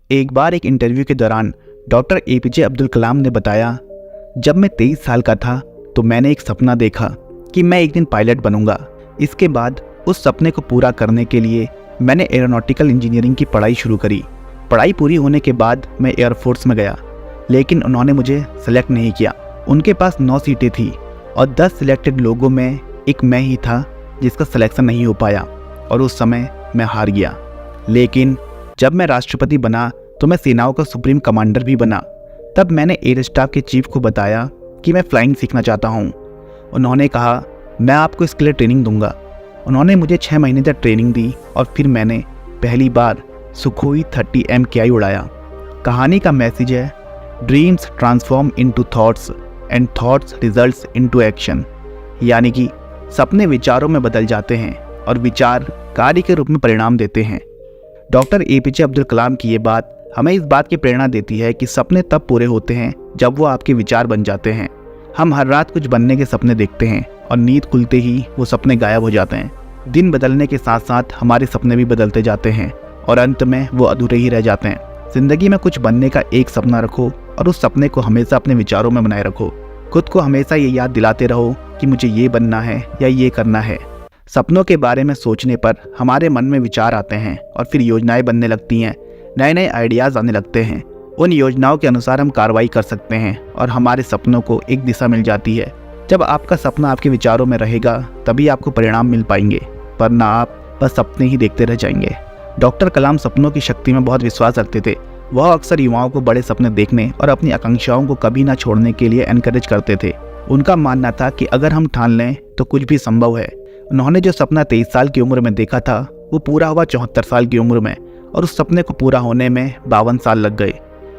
एक बार एक इंटरव्यू के दौरान डॉक्टर एपीजे अब्दुल कलाम ने बताया, जब मैं 23 साल का था तो मैंने एक सपना देखा कि मैं एक दिन पायलट बनूंगा। इसके बाद उस सपने को पूरा करने के लिए मैंने एरोनॉटिकल इंजीनियरिंग की पढ़ाई शुरू करी। पढ़ाई पूरी होने के बाद मैं एयरफोर्स में गया, लेकिन उन्होंने मुझे सेलेक्ट नहीं किया। उनके पास 9 सीटें थी और 10 सिलेक्टेड लोगों में एक मैं ही था जिसका सिलेक्शन नहीं हो पाया और उस समय मैं हार गया। लेकिन जब मैं राष्ट्रपति बना तो मैं सेनाओं का सुप्रीम कमांडर भी बना। तब मैंने एयर स्टाफ के चीफ को बताया कि मैं फ्लाइंग सीखना चाहता हूँ। उन्होंने कहा, मैं आपको इसके लिए ट्रेनिंग दूंगा। उन्होंने मुझे 6 महीने तक ट्रेनिंग दी और फिर मैंने पहली बार सुखोई 30 MKI उड़ाया। कहानी का मैसेज है, dreams transform into thoughts and thoughts results into action. यानी कि सपने विचारों में बदल जाते हैं और विचार कार्य के रूप में परिणाम देते हैं। डॉक्टर एपीजे अब्दुल कलाम की ये बात हमें इस बात की प्रेरणा देती है कि सपने तब पूरे होते हैं जब वो आपके विचार बन जाते हैं। हम हर रात कुछ बनने के सपने देखते हैं और नींद खुलते ही वो सपने गायब हो जाते हैं। दिन बदलने के साथ साथ हमारे सपने भी बदलते जाते हैं और अंत में वो अधूरे ही रह जाते हैं। जिंदगी में कुछ बनने का एक सपना रखो और उस सपने को हमेशा अपने विचारों में बनाए रखो। खुद को हमेशा ये याद दिलाते रहो कि मुझे ये बनना है या ये करना है। सपनों के बारे में सोचने पर हमारे मन में विचार आते हैं और फिर योजनाएं बनने लगती हैं, नए नए आइडियाज़ आने लगते हैं। उन योजनाओं के अनुसार हम कार्रवाई कर सकते हैं और हमारे सपनों को एक दिशा मिल जाती है। जब आपका सपना आपके विचारों में रहेगा तभी आपको परिणाम मिल पाएंगे, वरना आप बस सपने ही देखते रह जाएंगे। डॉक्टर कलाम सपनों की शक्ति में बहुत विश्वास रखते थे। वह अक्सर युवाओं को बड़े सपने देखने और अपनी आकांक्षाओं को कभी ना छोड़ने के लिए एनकरेज करते थे। उनका मानना था कि अगर हम ठान लें तो कुछ भी संभव है। उन्होंने जो सपना 23 साल की उम्र में देखा था वो पूरा हुआ 74 साल की उम्र में, और उस सपने को पूरा होने में 52 साल लग गए।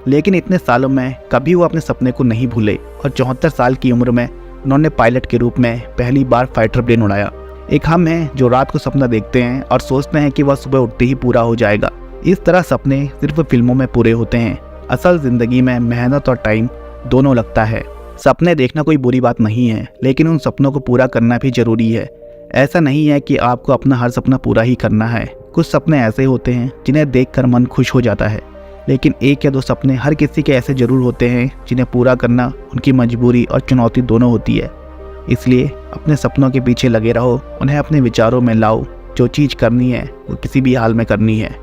लेकिन इतने सालों में कभी वो अपने सपने को नहीं भूले और 74 साल की उम्र में उन्होंने पायलट के रूप में पहली बार फाइटर प्लेन उड़ाया। एक हम हैं जो रात को सपना देखते हैं और सोचते हैं कि वह सुबह उठते ही पूरा हो जाएगा। इस तरह सपने सिर्फ फिल्मों में पूरे होते हैं। असल जिंदगी में मेहनत और टाइम दोनों लगता है। सपने देखना कोई बुरी बात नहीं है, लेकिन उन सपनों को पूरा करना भी जरूरी है। ऐसा नहीं है कि आपको अपना हर सपना पूरा ही करना है। कुछ सपने ऐसे होते हैं जिन्हें देखकर मन खुश हो जाता है, लेकिन 1 या 2 सपने हर किसी के ऐसे जरूर होते हैं जिन्हें पूरा करना उनकी मजबूरी और चुनौती दोनों होती है। इसलिए अपने सपनों के पीछे लगे रहो, उन्हें अपने विचारों में लाओ। जो चीज़ करनी है वो किसी भी हाल में करनी है।